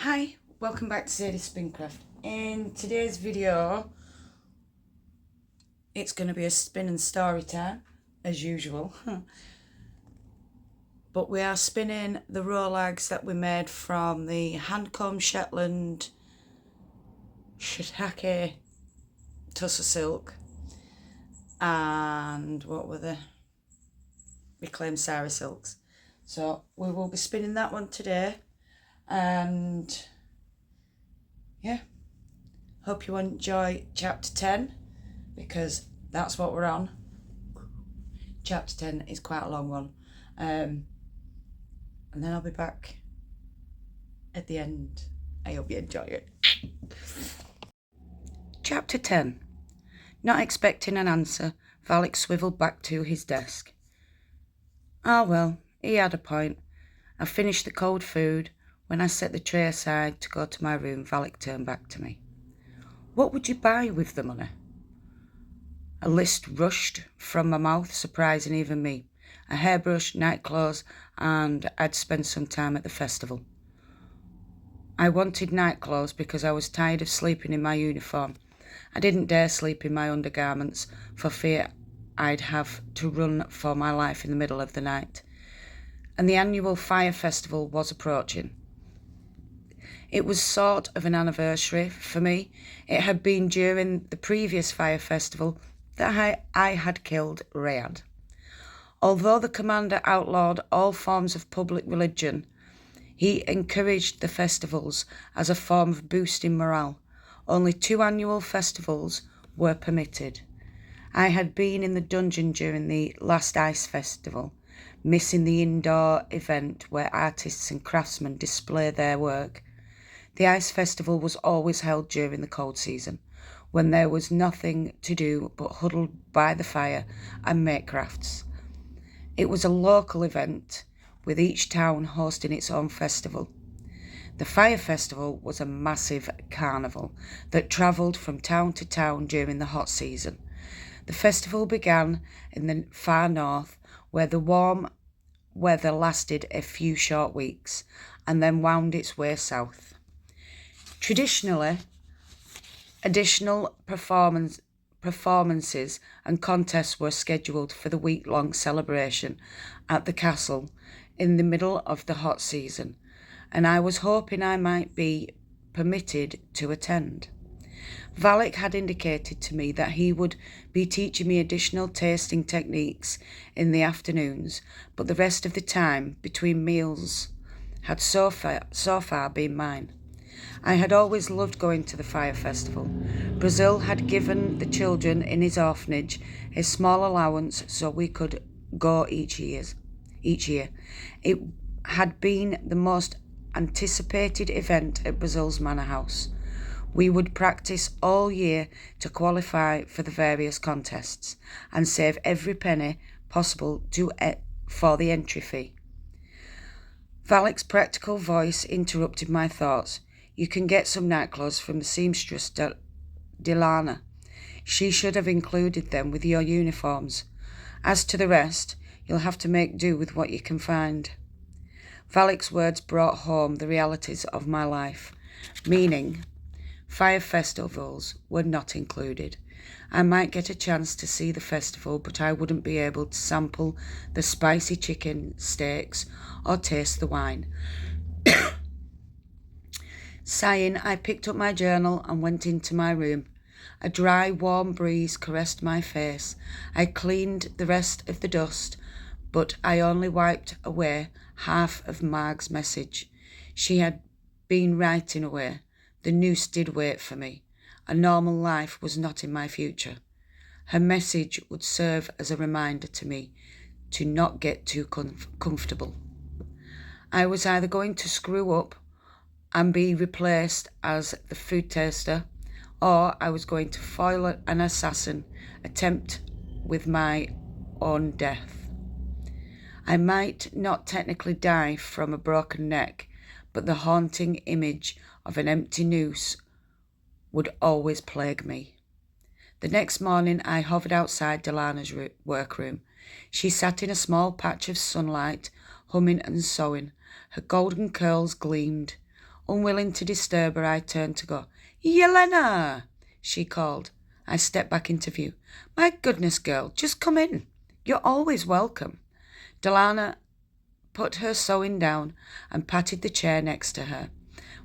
Hi, welcome back to Sadie's Spincraft. In today's video, it's going to be a spin and story time, as usual. But we are spinning the rolags that we made from the Handcomb Shetland Shiitake Tussar Silk and what were the Reclaimed Sarah Silks. So we will be spinning that one today, and yeah, hope you enjoy chapter 10 because that's what we're on. Chapter 10 is quite a long one, and then I'll be back at the end. I hope you enjoy it. Chapter 10. Not expecting an answer, Valak swiveled back to his desk. Ah, well, he had a point. I finished the cold food. When I set the tray aside to go to my room, Valak turned back to me. What would you buy with the money? A list rushed from my mouth, surprising even me. A hairbrush, night clothes, and I'd spent some time at the festival. I wanted night clothes because I was tired of sleeping in my uniform. I didn't dare sleep in my undergarments for fear I'd have to run for my life in the middle of the night. And the annual fire festival was approaching. It was sort of an anniversary for me. It had been during the previous fire festival that I had killed Rayad. Although the commander outlawed all forms of public religion, he encouraged the festivals as a form of boosting morale. Only 2 annual festivals were permitted. I had been in the dungeon during the last ice festival, missing the indoor event where artists and craftsmen display their work. The ice festival was always held during the cold season, when there was nothing to do but huddle by the fire and make crafts. It was a local event, with each town hosting its own festival. The fire festival was a massive carnival that travelled from town to town during the hot season. The festival began in the far north, where the warm weather lasted a few short weeks, and then wound its way south. Traditionally, additional performances and contests were scheduled for the week-long celebration at the castle in the middle of the hot season, and I was hoping I might be permitted to attend. Valak had indicated to me that he would be teaching me additional tasting techniques in the afternoons, but the rest of the time between meals had so far been mine. I had always loved going to the fire festival. Brazil had given the children in his orphanage a small allowance so we could go each year. It had been the most anticipated event at Brazil's manor house. We would practice all year to qualify for the various contests and save every penny possible for the entry fee. Valak's practical voice interrupted my thoughts. You can get some nightclothes from the seamstress Delana. She should have included them with your uniforms. As to the rest, you'll have to make do with what you can find. Valak's words brought home the realities of my life, meaning fire festivals were not included. I might get a chance to see the festival, but I wouldn't be able to sample the spicy chicken steaks or taste the wine. Sighing, I picked up my journal and went into my room. A dry, warm breeze caressed my face. I cleaned the rest of the dust, but I only wiped away half of Marg's message. She had been writing away. The noose did wait for me. A normal life was not in my future. Her message would serve as a reminder to me to not get too comfortable. I was either going to screw up and be replaced as the food taster, or I was going to foil an assassin attempt with my own death. I might not technically die from a broken neck, but the haunting image of an empty noose would always plague me. The next morning I hovered outside Delana's workroom. She sat in a small patch of sunlight, humming and sewing. Her golden curls gleamed. Unwilling to disturb her, I turned to go. "Yelena!" she called. I stepped back into view. "My goodness, girl, just come in. You're always welcome." Delana put her sewing down and patted the chair next to her.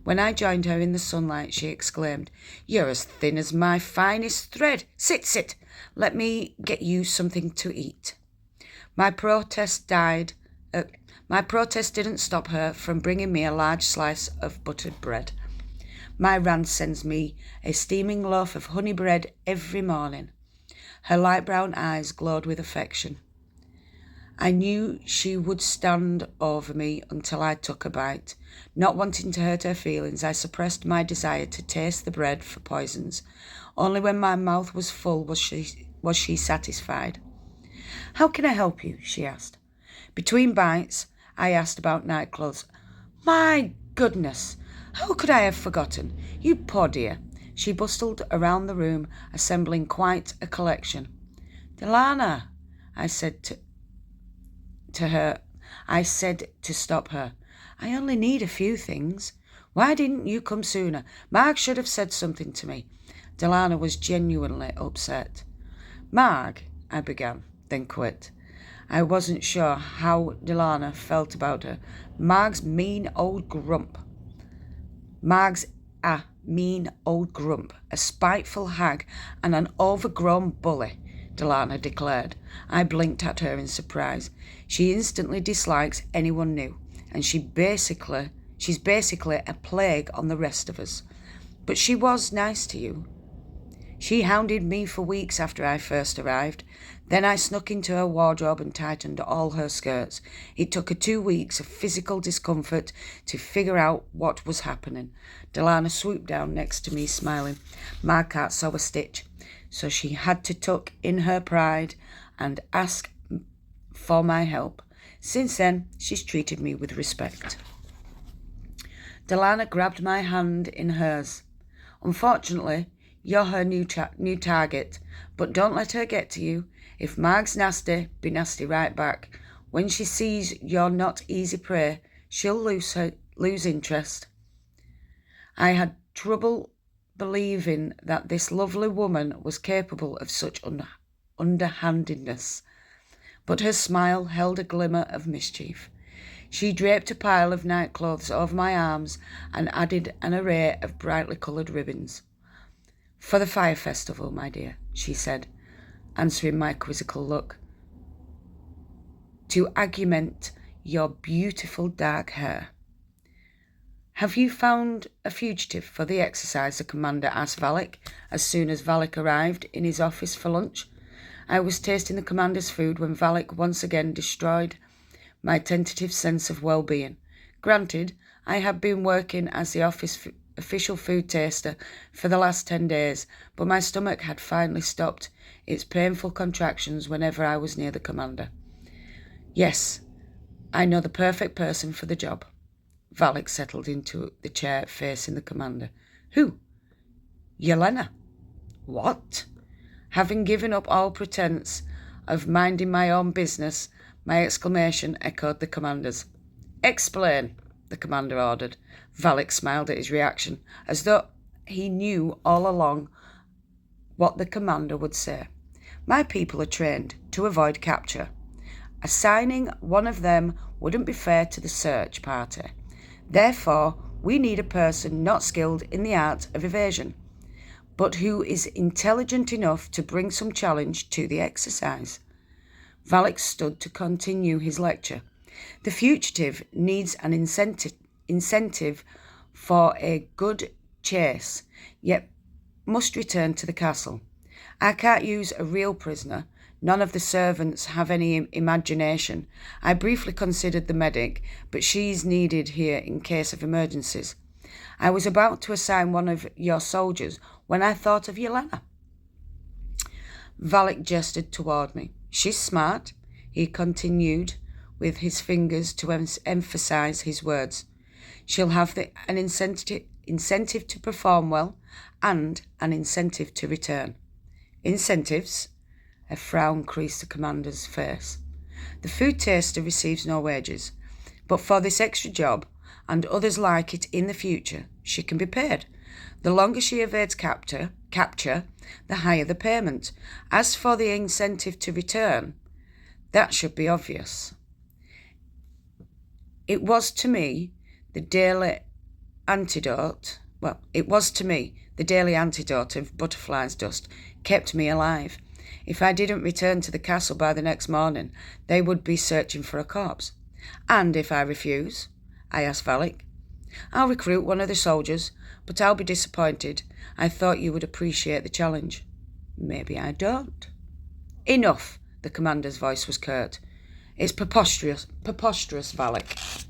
When I joined her in the sunlight, she exclaimed, "You're as thin as my finest thread. Sit. Let me get you something to eat." My protest didn't stop her from bringing me a large slice of buttered bread. My Rand sends me a steaming loaf of honey bread every morning. Her light brown eyes glowed with affection. I knew she would stand over me until I took a bite. Not wanting to hurt her feelings, I suppressed my desire to taste the bread for poisons. Only when my mouth was full was she satisfied. "How can I help you?" she asked. Between bites, I asked about nightclothes. "My goodness, how could I have forgotten? You poor dear." She bustled around the room, assembling quite a collection. "Delana," I said to stop her. "I only need a few things. Why didn't you come sooner? Marg should have said something to me." Delana was genuinely upset. "Marg," I began, then quit. I wasn't sure how Delana felt about her. Marg's a mean old grump, a spiteful hag and an overgrown bully, Delana declared. I blinked at her in surprise. She instantly dislikes anyone new, and she's basically a plague on the rest of us. But she was nice to you. She hounded me for weeks after I first arrived. Then I snuck into her wardrobe and tightened all her skirts. It took her 2 weeks of physical discomfort to figure out what was happening. Delana swooped down next to me, smiling. "Marg can't sew a stitch," so she had to tuck in her pride and ask for my help. Since then, she's treated me with respect. Delana grabbed my hand in hers. "Unfortunately, you're her new target, but don't let her get to you. If Marg's nasty, be nasty right back. When she sees you're not easy prey, she'll lose interest." I had trouble believing that this lovely woman was capable of such underhandedness, but her smile held a glimmer of mischief. She draped a pile of nightclothes over my arms and added an array of brightly coloured ribbons. "For the fire festival, my dear," she said, answering my quizzical look, "to augment your beautiful dark hair." "Have you found a fugitive for the exercise?" the commander asked Valak as soon as Valak arrived in his office for lunch. I was tasting the commander's food when Valak once again destroyed my tentative sense of well-being. Granted, I had been working as the official food taster for the last 10 days, but my stomach had finally stopped its painful contractions whenever I was near the commander. "Yes, I know the perfect person for the job." Valak settled into the chair facing the commander. "Who?" "Yelena." "What?" Having given up all pretense of minding my own business, my exclamation echoed the commander's. "Explain," the commander ordered. Valak smiled at his reaction, as though he knew all along what the commander would say. "My people are trained to avoid capture. Assigning one of them wouldn't be fair to the search party. Therefore, we need a person not skilled in the art of evasion, but who is intelligent enough to bring some challenge to the exercise." Valak stood to continue his lecture. "The fugitive needs an incentive for a good chase, yet must return to the castle. I can't use a real prisoner. None of the servants have any imagination. I briefly considered the medic, but she's needed here in case of emergencies. I was about to assign one of your soldiers when I thought of Yelena." Valak gestured toward me. "She's smart," he continued with his fingers to emphasize his words. "She'll have an incentive to perform well and an incentive to return." "Incentives?" A frown creased the commander's face. "The food taster receives no wages, but for this extra job, and others like it in the future, she can be paid. The longer she evades capture, the higher the payment. As for the incentive to return, that should be obvious. It was to me the daily antidote of butterflies' dust kept me alive. If I didn't return to the castle by the next morning, they would be searching for a corpse. And if I refuse, I asked Valak, I'll recruit one of the soldiers, but I'll be disappointed. I thought you would appreciate the challenge. Maybe I don't. Enough, the commander's voice was curt. It's preposterous, Valak.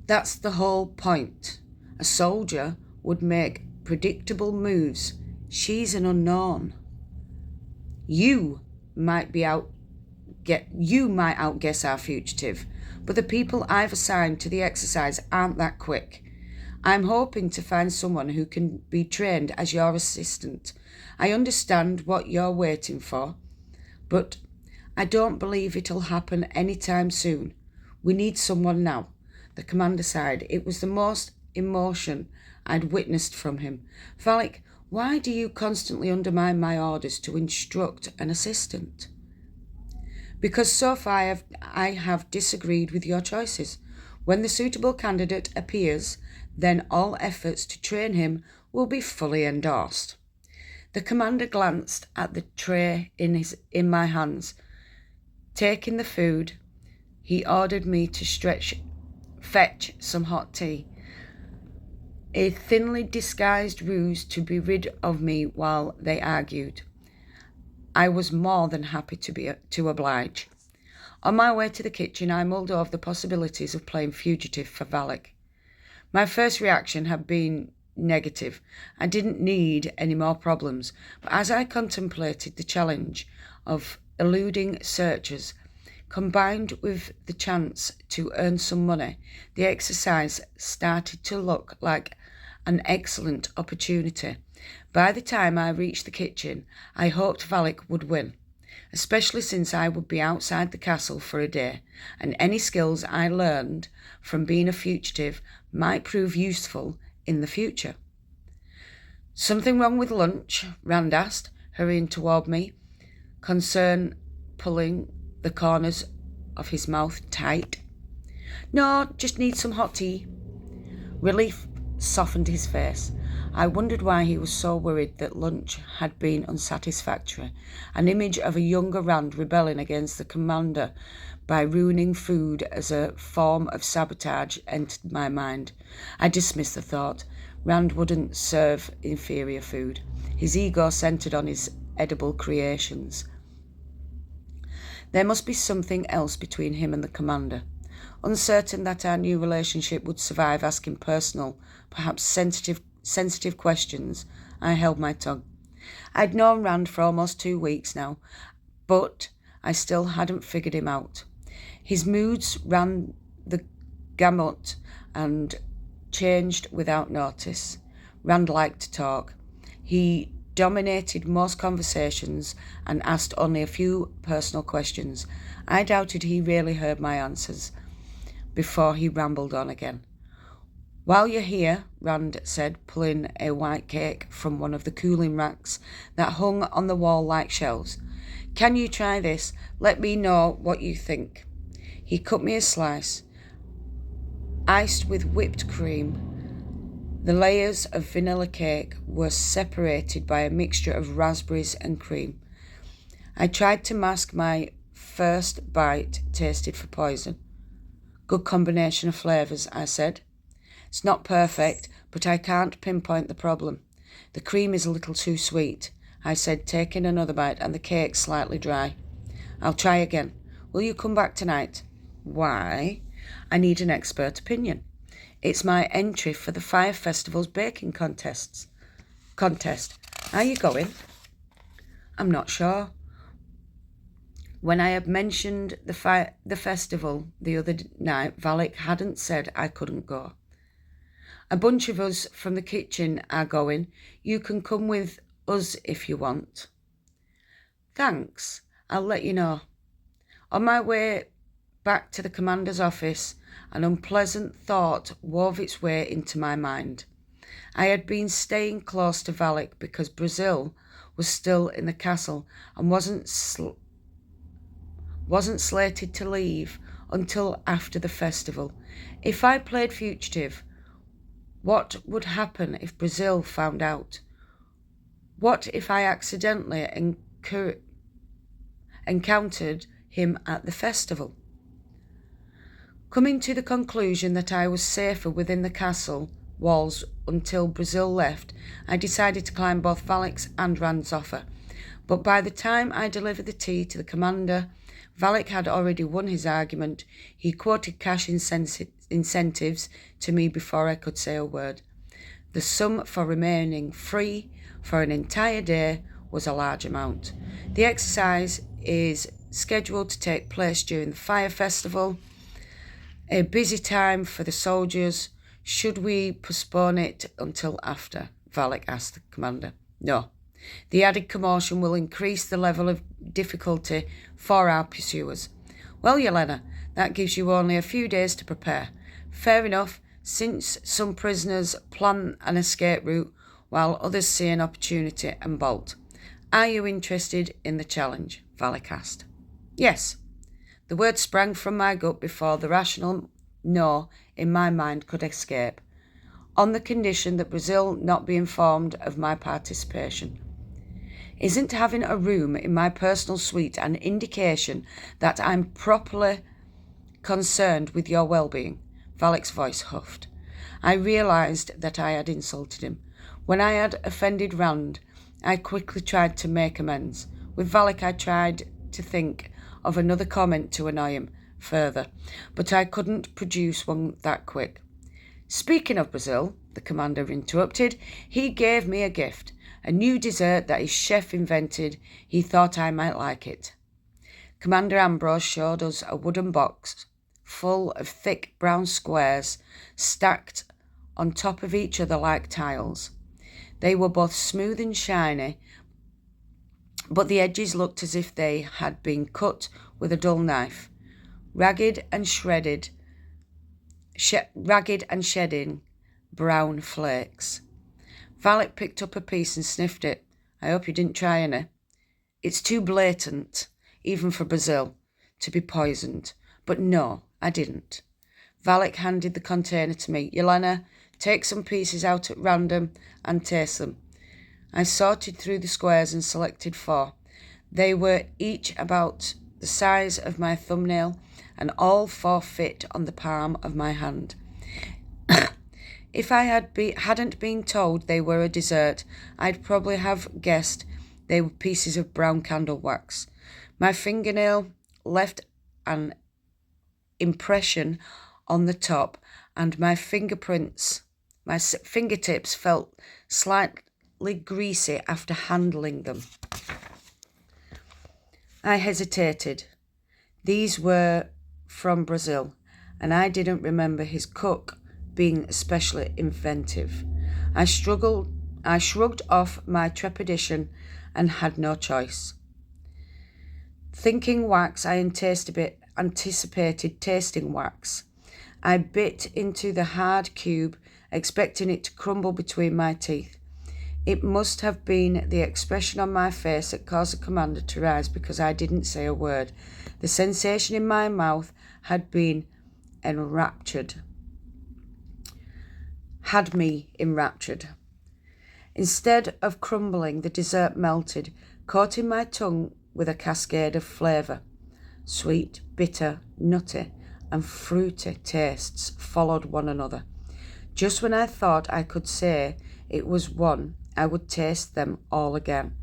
That's the whole point. A soldier would make predictable moves. She's an unknown. You might outguess our fugitive, but the people I've assigned to the exercise aren't that quick. I'm hoping to find someone who can be trained as your assistant. I understand what you're waiting for, but I don't believe it'll happen anytime soon. We need someone now. The commander sighed. It was the most emotion I'd witnessed from him. Valak, why do you constantly undermine my orders to instruct an assistant? Because so far I have disagreed with your choices. When the suitable candidate appears, then all efforts to train him will be fully endorsed. The commander glanced at the tray in my hands. Taking the food, he ordered me to fetch some hot tea. A thinly disguised ruse to be rid of me while they argued. I was more than happy to oblige. On my way to the kitchen, I mulled over the possibilities of playing fugitive for Valak. My first reaction had been negative. I didn't need any more problems, but as I contemplated the challenge of eluding searchers, combined with the chance to earn some money, the exercise started to look like an excellent opportunity. By the time I reached the kitchen, I hoped Valak would win, especially since I would be outside the castle for a day, and any skills I learned from being a fugitive might prove useful in the future. Something wrong with lunch? Rand asked, hurrying toward me, concern pulling the corners of his mouth tight. No, just need some hot tea. Relief softened his face. I wondered why he was so worried that lunch had been unsatisfactory. An image of a younger Rand rebelling against the commander by ruining food as a form of sabotage entered my mind. I dismissed the thought. Rand wouldn't serve inferior food. His ego centered on his edible creations. There must be something else between him and the commander. Uncertain that our new relationship would survive asking personal, perhaps sensitive questions, I held my tongue. I'd known Rand for almost 2 weeks now, but I still hadn't figured him out. His moods ran the gamut and changed without notice. Rand liked to talk. He dominated most conversations and asked only a few personal questions. I doubted he really heard my answers before he rambled on again. While you're here, Rand said, pulling a white cake from one of the cooling racks that hung on the wall like shelves. Can you try this? Let me know what you think. He cut me a slice, iced with whipped cream. The layers of vanilla cake were separated by a mixture of raspberries and cream. I tried to mask my first bite tasted for poison. Good combination of flavours, I said. It's not perfect, but I can't pinpoint the problem. The cream is a little too sweet, I said, taking another bite, and the cake slightly dry. I'll try again. Will you come back tonight? Why? I need an expert opinion. It's my entry for the Fire Festival's baking contest. Are you going? I'm not sure. When I had mentioned the festival the other night, Valak hadn't said I couldn't go. A bunch of us from the kitchen are going. You can come with us if you want. Thanks. I'll let you know. On my way back to the commander's office, an unpleasant thought wove its way into my mind. I had been staying close to Valak because Brazil was still in the castle and wasn't slated to leave until after the festival. If I played fugitive, what would happen if Brazil found out? What if I accidentally encountered him at the festival? Coming to the conclusion that I was safer within the castle walls until Brazil left, I decided to climb both Valak's and Rand's offer. But by the time I delivered the tea to the commander, Valak had already won his argument. He quoted cash incentives to me before I could say a word. The sum for remaining free for an entire day was a large amount. The exercise is scheduled to take place during the fire festival, a busy time for the soldiers. Should we postpone it until after? Valak asked the commander. No. The added commotion will increase the level of difficulty for our pursuers. Well, Yelena, that gives you only a few days to prepare. Fair enough, since some prisoners plan an escape route while others see an opportunity and bolt. Are you interested in the challenge? Valak asked. Yes. The word sprang from my gut before the rational no in my mind could escape, on the condition that Brazil not be informed of my participation. Isn't having a room in my personal suite an indication that I'm properly concerned with your well-being? Valak's voice huffed. I realised that I had insulted him. When I had offended Rand, I quickly tried to make amends. With Valak, I tried to think of another comment to annoy him further, but I couldn't produce one that quick. Speaking of Brazil, the commander interrupted, he gave me a gift, a new dessert that his chef invented. He thought I might like it. Commander Ambrose showed us a wooden box full of thick brown squares stacked on top of each other like tiles. They were both smooth and shiny, but the edges looked as if they had been cut with a dull knife, ragged and shedding brown flakes. Valak picked up a piece and sniffed it. I hope you didn't try any. It's too blatant, even for Brazil, to be poisoned. But no, I didn't. Valak handed the container to me. Yelena, take some pieces out at random and taste them. I sorted through the squares and selected 4. They were each about the size of my thumbnail, and all 4 fit on the palm of my hand. If I hadn't been told they were a dessert, I'd probably have guessed they were pieces of brown candle wax. My fingernail left an impression on the top, and my fingertips felt slightly greasy after handling them. I hesitated. These were from Brazil, and I didn't remember his cook being especially inventive. I shrugged off my trepidation and had no choice. Thinking wax, I anticipated tasting wax. I bit into the hard cube, expecting it to crumble between my teeth. It must have been the expression on my face that caused the commander to rise, because I didn't say a word. The sensation in my mouth had me enraptured. Instead of crumbling, the dessert melted, coating my tongue with a cascade of flavour. Sweet, bitter, nutty, and fruity tastes followed one another. Just when I thought I could say it was one, I would taste them all again.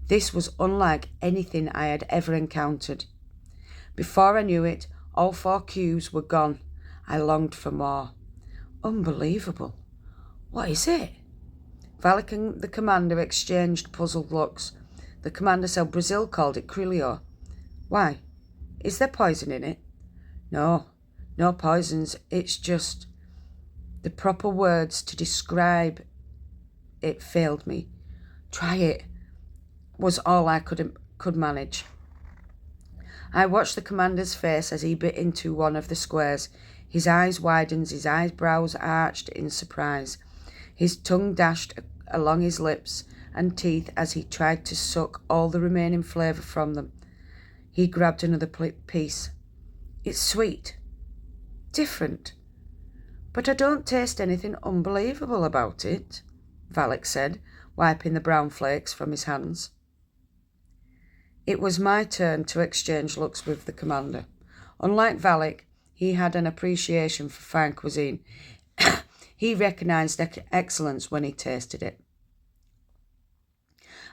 This was unlike anything I had ever encountered. Before I knew it, all 4 cubes were gone. I longed for more. Unbelievable. What is it? Valak and the commander exchanged puzzled looks. The commander said Brazil called it Crillo. Why? Is there poison in it? No poisons. It's just the proper words to describe it failed me. Try it was all I could manage. I watched the commander's face as he bit into one of the squares. His eyes widened, his eyebrows arched in surprise. His tongue dashed along his lips and teeth as he tried to suck all the remaining flavour from them. He grabbed another piece. It's sweet. Different. But I don't taste anything unbelievable about it, Valak said, wiping the brown flakes from his hands. It was my turn to exchange looks with the commander. Unlike Valak, he had an appreciation for fine cuisine. He recognised excellence when he tasted it.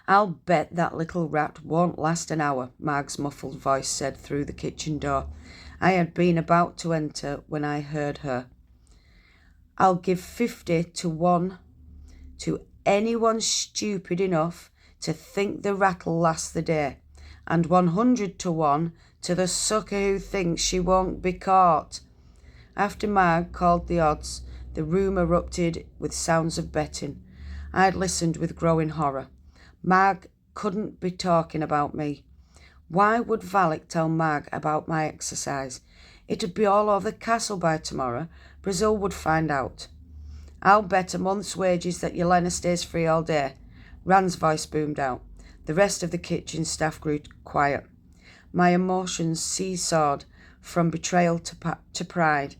I'll bet that little rat won't last an hour, Marg's muffled voice said through the kitchen door. I had been about to enter when I heard her. I'll give 50 to 1 to anyone stupid enough to think the rat'll last the day, and 100 to 1 to the sucker who thinks she won't be caught. After Marg called the odds, the room erupted with sounds of betting. I'd listened with growing horror. Marg couldn't be talking about me. Why would Valak tell Marg about my exercise? It'd be all over the castle by tomorrow. Brazil would find out. I'll bet a month's wages that Yelena stays free all day. Rand's voice boomed out. The rest of the kitchen staff grew quiet. My emotions seesawed from betrayal to pride.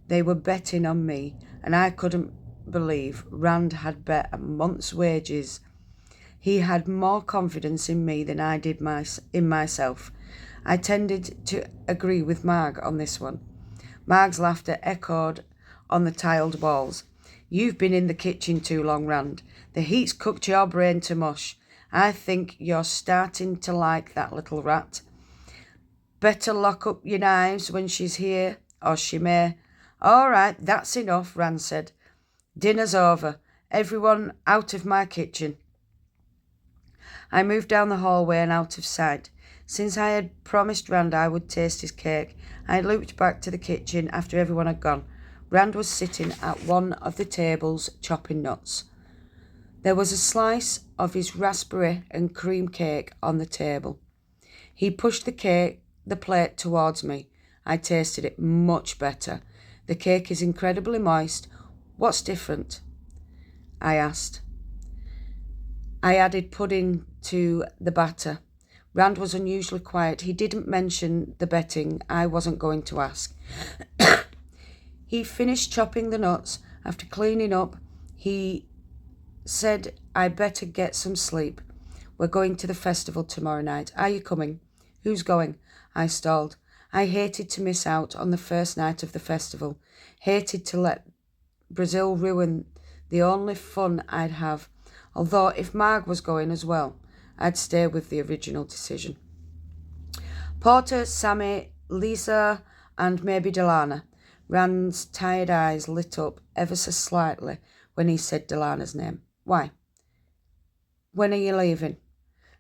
They were betting on me, and I couldn't believe Rand had bet a month's wages. He had more confidence in me than I did in myself. I tended to agree with Marg on this one. Marg's laughter echoed on the tiled walls. You've been in the kitchen too long, Rand. The heat's cooked your brain to mush. I think you're starting to like that little rat. Better lock up your knives when she's here, or she may. All right, that's enough, Rand said. Dinner's over. Everyone out of my kitchen. I moved down the hallway and out of sight. Since I had promised Rand I would taste his cake, I looped back to the kitchen after everyone had gone. Rand was sitting at one of the tables chopping nuts. There was a slice of his raspberry and cream cake on the table. He pushed the plate towards me. I tasted it much better. The cake is incredibly moist. What's different? I asked. I added pudding to the batter. Rand was unusually quiet. He didn't mention the betting. I wasn't going to ask. He finished chopping the nuts. After cleaning up, he said I better get some sleep. We're going to the festival tomorrow night. Are you coming? Who's going? I stalled. I hated to miss out on the first night of the festival. Hated to let Brazil ruin the only fun I'd have. Although if Marg was going as well, I'd stay with the original decision. Porter, Sammy, Lisa, and maybe Delana. Rand's tired eyes lit up ever so slightly when he said Delana's name. Why? When are you leaving?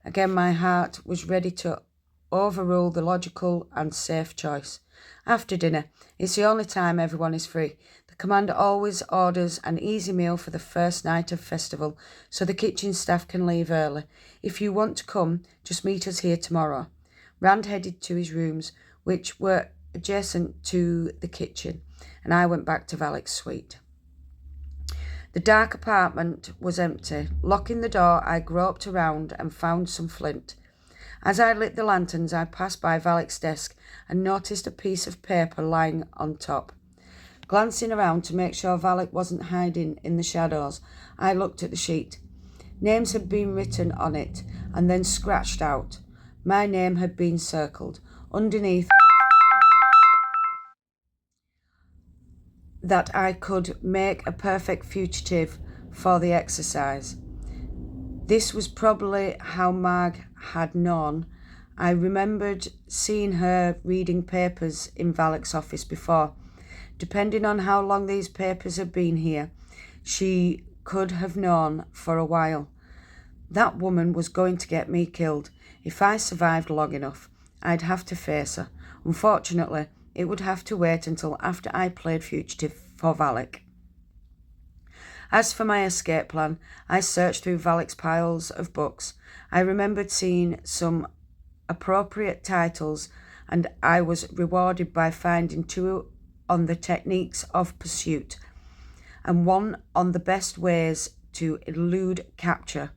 Again, my heart was ready to overrule the logical and safe choice. After dinner. It's the only time everyone is free. The commander always orders an easy meal for the first night of festival, so the kitchen staff can leave early. If you want to come, just meet us here tomorrow. Rand headed to his rooms, which were adjacent to the kitchen, and I went back to Valak's suite. The dark apartment was empty. Locking the door, I groped around and found some flint. As I lit the lanterns, I passed by Valak's desk and noticed a piece of paper lying on top. Glancing around to make sure Valak wasn't hiding in the shadows, I looked at the sheet. Names had been written on it and then scratched out. My name had been circled. Underneath that I could make a perfect fugitive for the exercise. This was probably how Marg had known. I remembered seeing her reading papers in Valak's office before. Depending on how long these papers had been here, she could have known for a while. That woman was going to get me killed. If I survived long enough, I'd have to face her. Unfortunately, it would have to wait until after I played fugitive for Valak. As for my escape plan, I searched through Valak's piles of books. I remembered seeing some appropriate titles and I was rewarded by finding 2 on the techniques of pursuit and 1 on the best ways to elude capture.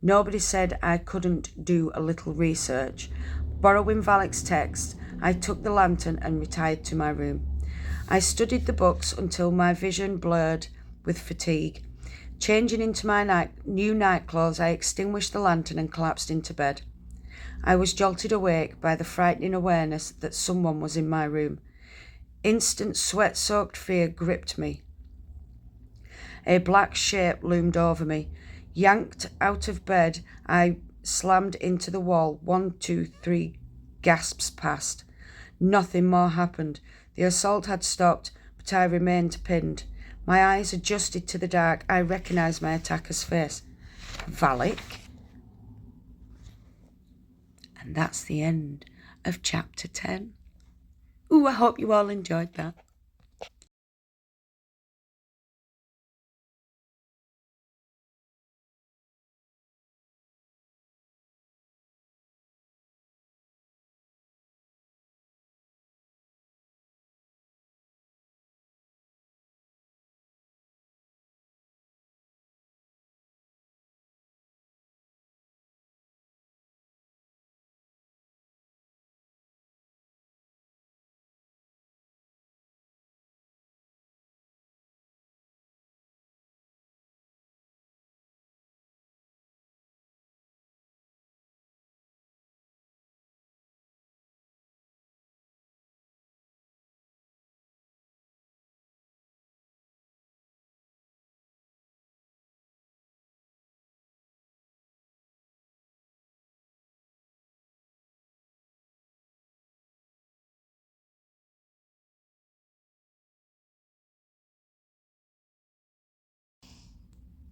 Nobody said I couldn't do a little research. Borrowing Valik's text, I took the lantern and retired to my room. I studied the books until my vision blurred with fatigue. Changing into my new nightclothes, I extinguished the lantern and collapsed into bed. I was jolted awake by the frightening awareness that someone was in my room. Instant sweat-soaked fear gripped me. A black shape loomed over me. Yanked out of bed, I slammed into the wall. 1, 2, 3 gasps passed. Nothing more happened. The assault had stopped, but I remained pinned. My eyes adjusted to the dark. I recognised my attacker's face. Valik. And that's the end of chapter 10. Ooh, I hope you all enjoyed that.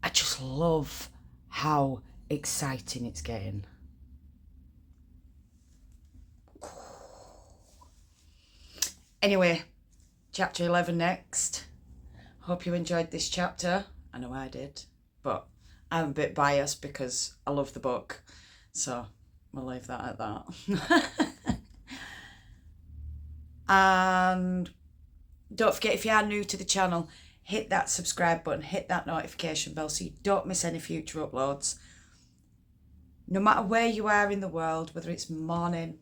I just love how exciting it's getting. Anyway, chapter 11 next. Hope you enjoyed this chapter. I know I did, but I'm a bit biased because I love the book. So we'll leave that at that. And don't forget, if you are new to the channel, hit that subscribe button, hit that notification bell so you don't miss any future uploads. No matter where you are in the world, whether it's morning,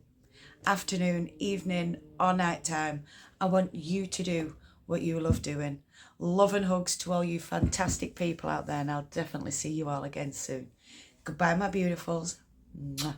afternoon, evening or night time, I want you to do what you love doing. Love and hugs to all you fantastic people out there, and I'll definitely see you all again soon. Goodbye, my beautifuls. Mwah.